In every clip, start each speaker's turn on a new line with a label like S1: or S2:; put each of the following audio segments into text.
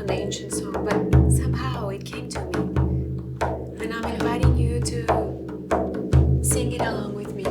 S1: an ancient song, but somehow it came to me. And I'm inviting you to sing it along with me.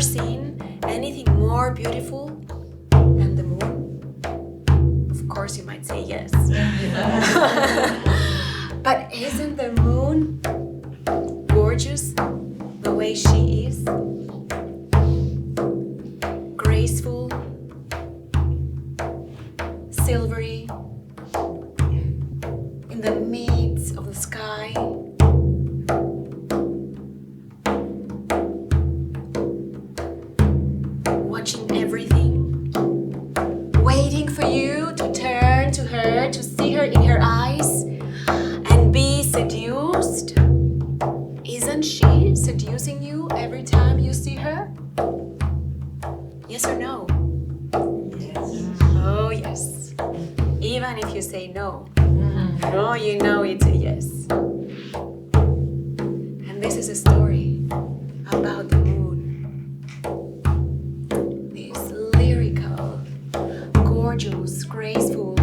S1: Seen anything more beautiful than the moon? Of course you might say yes. But isn't the moon gorgeous the way she is? Graceful, silvery, in the midst of the sky. Watching everything, waiting for you to turn to her, to see her in her eyes and be seduced. Isn't she seducing you every time you see her? Yes or no?
S2: Yes.
S1: Oh yes. Even if you say no, oh, you know it's a yes. And this is a story about the moon. Gorgeous, graceful,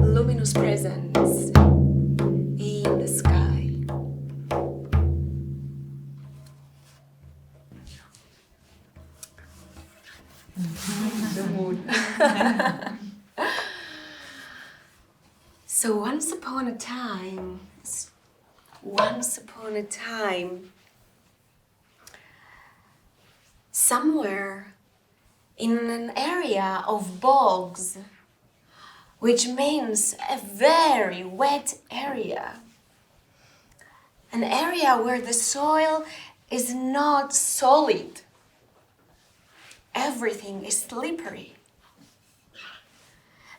S1: luminous presence in the sky. The moon. So once upon a time, somewhere in an area of bogs, which means a very wet area. An area where the soil is not solid. Everything is slippery.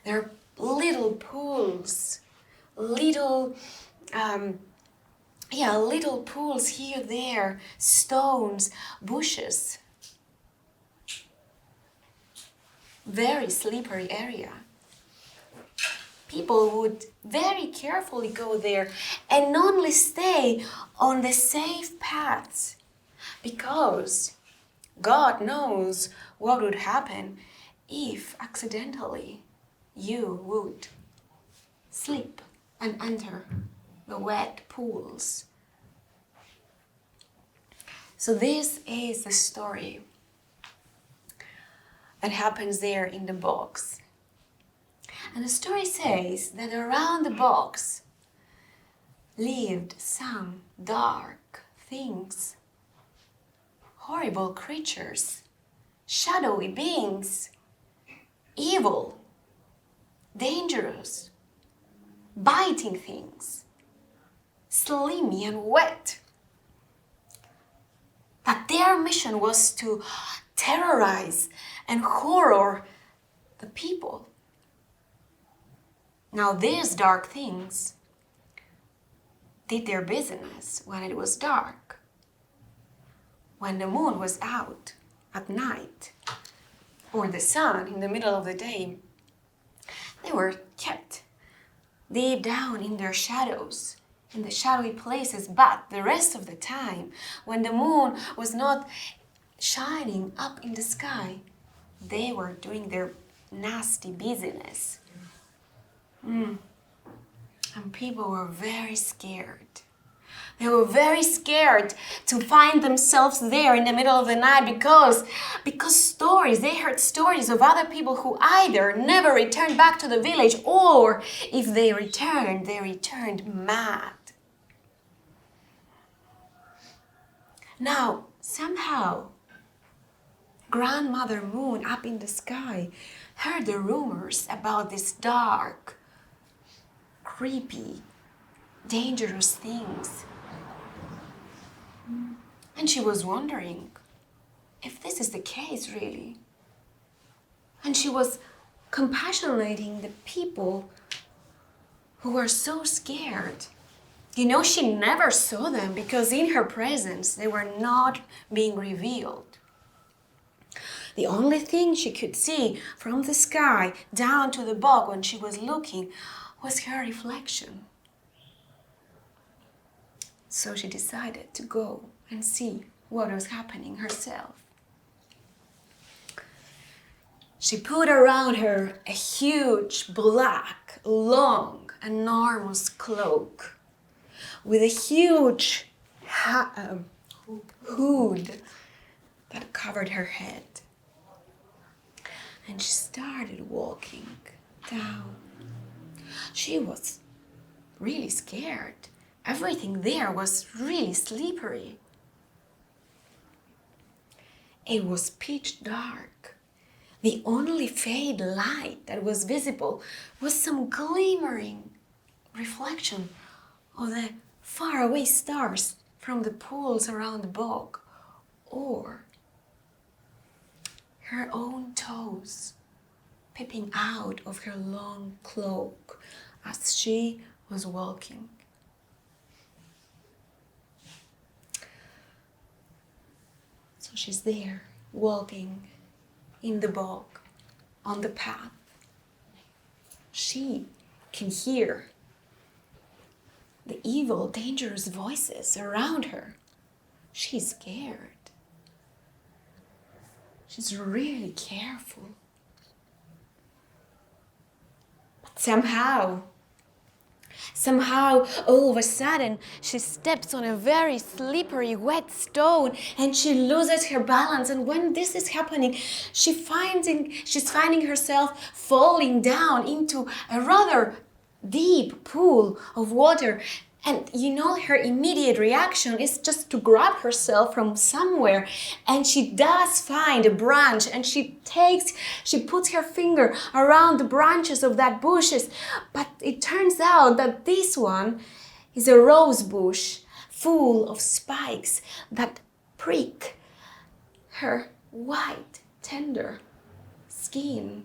S1: There are little pools, little pools here, there, stones, bushes. Very slippery area. People would very carefully go there and only stay on the safe paths because God knows what would happen if accidentally you would slip and enter the wet pools. So this is the story that happens there in the box. And the story says that around the box lived some dark things, horrible creatures, shadowy beings, evil, dangerous, biting things, slimy and wet. But their mission was to terrorize and horror the people. Now these dark things did their business when it was dark, when the moon was out at night, or the sun in the middle of the day. They were kept deep down in their shadows, in the shadowy places, but the rest of the time, when the moon was not shining up in the sky, they were doing their nasty business. And people were very scared. They were very scared to find themselves there in the middle of the night because they heard stories of other people who either never returned back to the village, or if they returned mad. Now, somehow, Grandmother Moon up in the sky heard the rumors about this dark, creepy, dangerous things. And she was wondering if this is the case really. And she was compassionating the people who were so scared. You know, she never saw them because in her presence they were not being revealed. The only thing she could see from the sky down to the bog when she was looking was her reflection. So she decided to go and see what was happening herself. She put around her a huge, black, long, enormous cloak with a huge hood that covered her head. And she started walking down. She was really scared. Everything there was really slippery. It was pitch dark. The only faint light that was visible was some glimmering reflection of the faraway stars from the pools around the bog, or her own toes peeping out of her long cloak as she was walking. So she's there, walking in the bog, on the path. She can hear the evil, dangerous voices around her. She's scared. She's really careful. But somehow, all of a sudden, she steps on a very slippery, wet stone and she loses her balance. And when this is happening, she's finding herself falling down into a rather deep pool of water. And you know, her immediate reaction is just to grab herself from somewhere. And she does find a branch and she puts her finger around the branches of that bushes. But it turns out that this one is a rose bush full of spikes that prick her white, tender skin.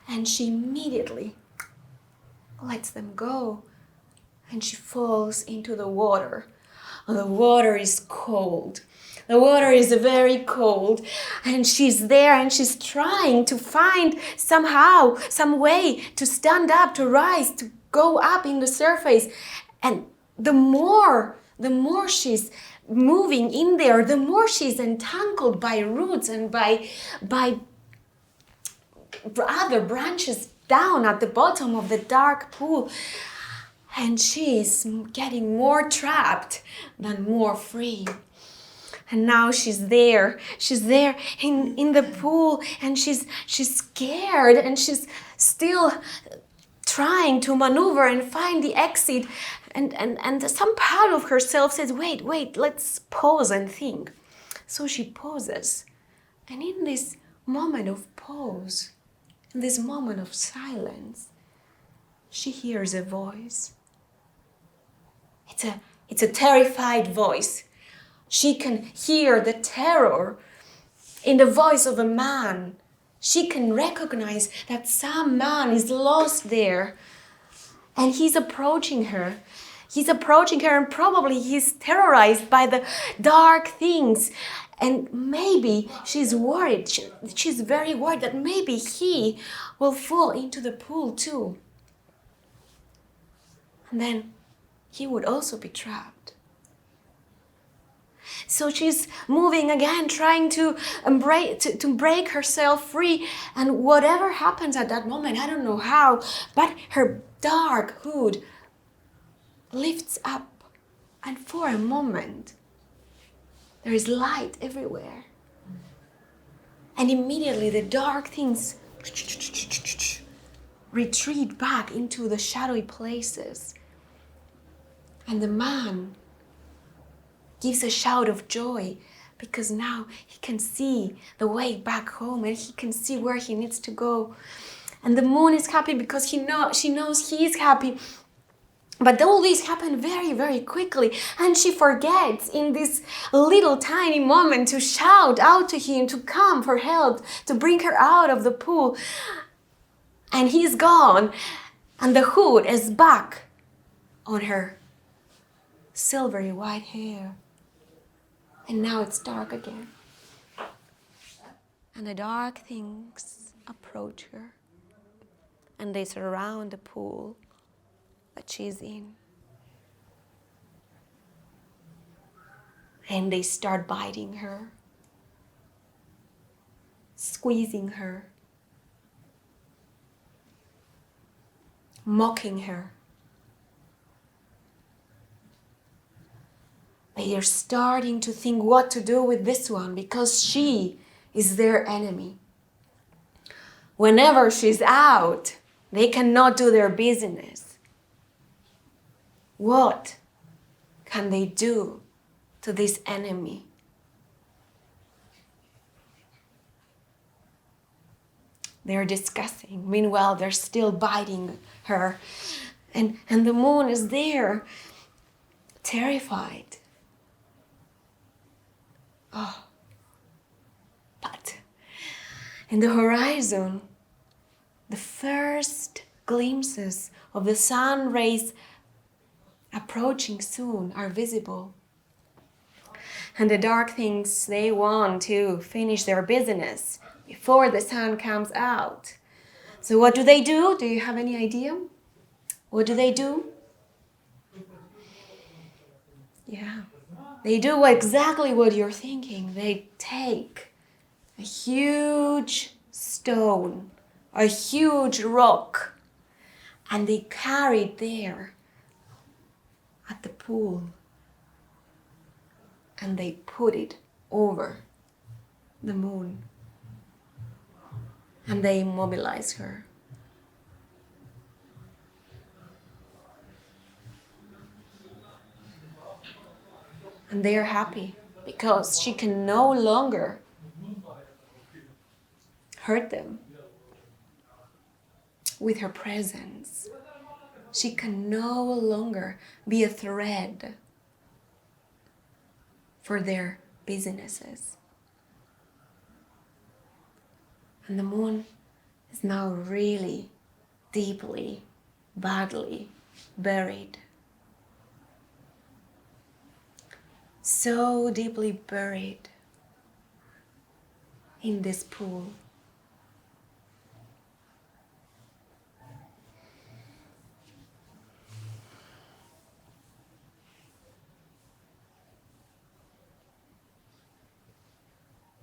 S1: And she immediately lets them go. And she falls into the water. The water is cold. The water is very cold. And she's there and she's trying to find somehow, some way to stand up, to rise, to go up in the surface. And the more she's moving in there, the more she's entangled by roots and by other branches down at the bottom of the dark pool. And she's getting more trapped than more free. And now she's there in the pool, and she's scared, and she's still trying to maneuver and find the exit. And some part of herself says, wait, let's pause and think. So she pauses. And in this moment of pause, in this moment of silence, she hears a voice. It's a terrified voice. She can hear the terror in the voice of a man. She can recognize that some man is lost there. And he's approaching her. And probably he's terrorized by the dark things. And maybe she's worried. She's very worried that maybe he will fall into the pool too. And then he would also be trapped. So she's moving again, trying to break herself free. And whatever happens at that moment, I don't know how, but her dark hood lifts up. And for a moment, there is light everywhere. And immediately the dark things retreat back into the shadowy places. And the man gives a shout of joy because now he can see the way back home and he can see where he needs to go. And the moon is happy because she knows he is happy. But all this happened very, very quickly. And she forgets in this little tiny moment to shout out to him, to come for help, to bring her out of the pool. And he's gone. And the hood is back on her silvery white hair. And now it's dark again. And the dark things approach her. And they surround the pool that she's in. And they start biting her, squeezing her, mocking her. They are starting to think what to do with this one because she is their enemy. Whenever she's out, they cannot do their business. What can they do to this enemy? They're discussing. Meanwhile, they're still biting her. And the moon is there, terrified. Oh, but in the horizon, the first glimpses of the sun rays approaching soon are visible. And the dark things, they want to finish their business before the sun comes out. So what do? Do you have any idea? What do? Yeah. They do exactly what you're thinking. They take a huge stone, a huge rock, and they carry it there at the pool. And they put it over the moon. And they immobilize her. And they are happy because she can no longer hurt them with her presence. She can no longer be a threat for their businesses. And the moon is now really deeply, badly buried. So deeply buried in this pool.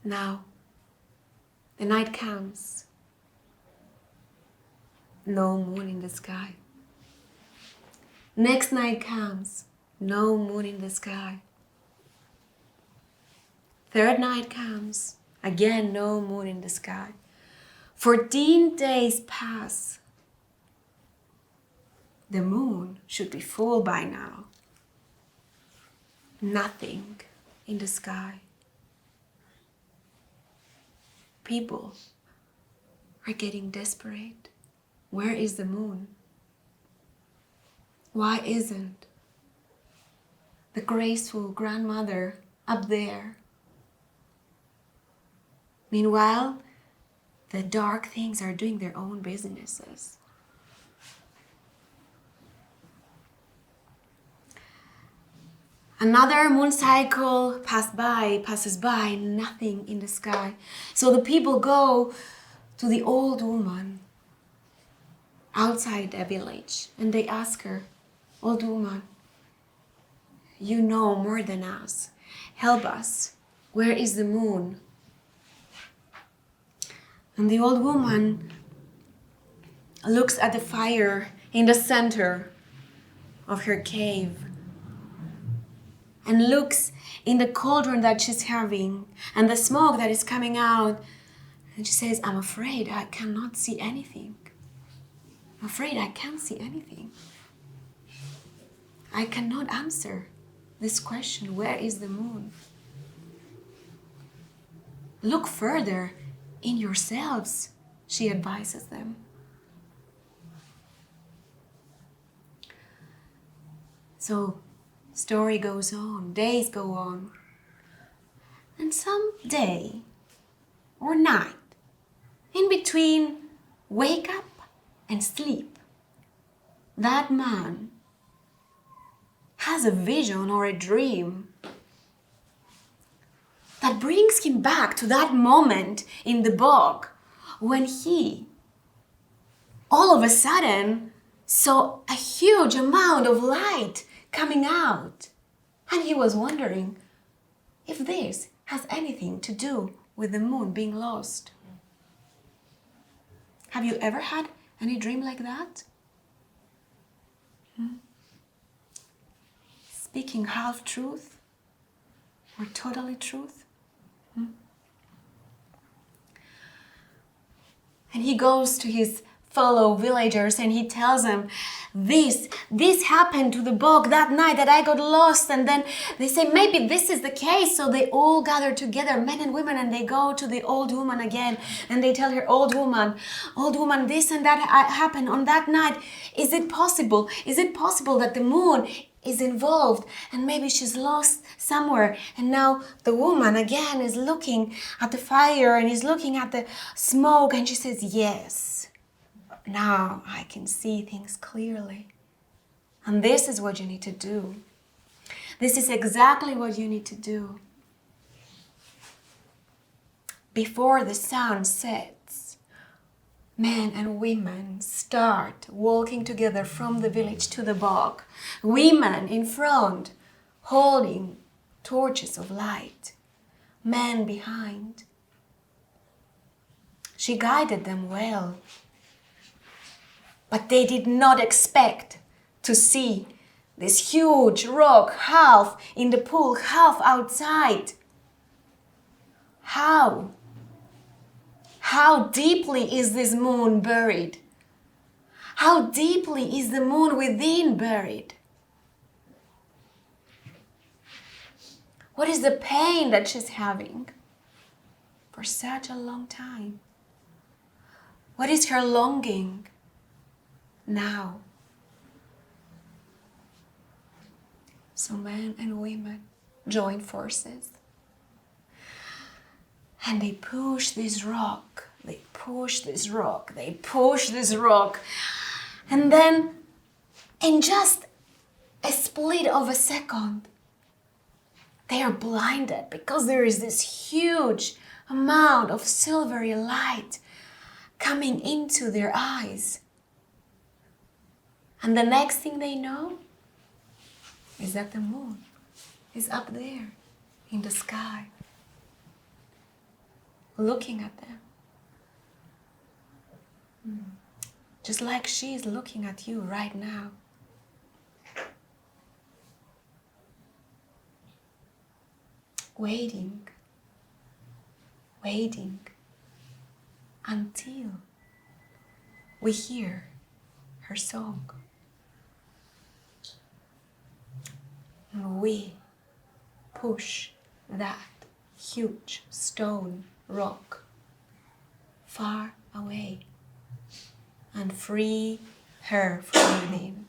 S1: Now, the night comes. No moon in the sky. Next night comes. No moon in the sky. Third night comes. Again, no moon in the sky. 14 days pass. The moon should be full by now. Nothing in the sky. People are getting desperate. Where is the moon? Why isn't the graceful grandmother up there? Meanwhile, the dark things are doing their own businesses. Another moon cycle passes by, nothing in the sky. So the people go to the old woman outside the village and they ask her, "Old woman, you know more than us. Help us. Where is the moon?" And the old woman looks at the fire in the center of her cave and looks in the cauldron that she's having and the smoke that is coming out. And she says, "I'm afraid I cannot see anything. I'm afraid I can't see anything. I cannot answer this question, where is the moon? Look further in yourselves," she advises them. So, story goes on, days go on. And some day or night, in between wake up and sleep, that man has a vision or a dream that brings him back to that moment in the bog when he all of a sudden saw a huge amount of light coming out. And he was wondering if this has anything to do with the moon being lost. Have you ever had any dream like that? Speaking half truth or totally truth? And he goes to his fellow villagers and he tells them, this happened to the bog that night that I got lost. And then they say, maybe this is the case. So they all gather together, men and women, and they go to the old woman again. And they tell her, old woman, this and that happened on that night. Is it possible? Is it possible that the moon is involved and maybe she's lost somewhere? And now the woman again is looking at the fire and is looking at the smoke, and she says, yes. Now I can see things clearly. And this is what you need to do. This is exactly what you need to do. Before the sun sets, men and women start walking together from the village to the bog. Women in front, holding torches of light. Men behind. She guided them well. But they did not expect to see this huge rock, half in the pool, half outside. How? How deeply is this moon buried? How deeply is the moon within buried? What is the pain that she's having for such a long time? What is her longing now? So men and women join forces. And they push this rock. They push this rock. They push this rock. And then, in just a split of a second, they are blinded because there is this huge amount of silvery light coming into their eyes. And the next thing they know is that the moon is up there in the sky, looking at them. Just like she is looking at you right now. Waiting until we hear her song. And we push that huge stone rock far away and free her from within.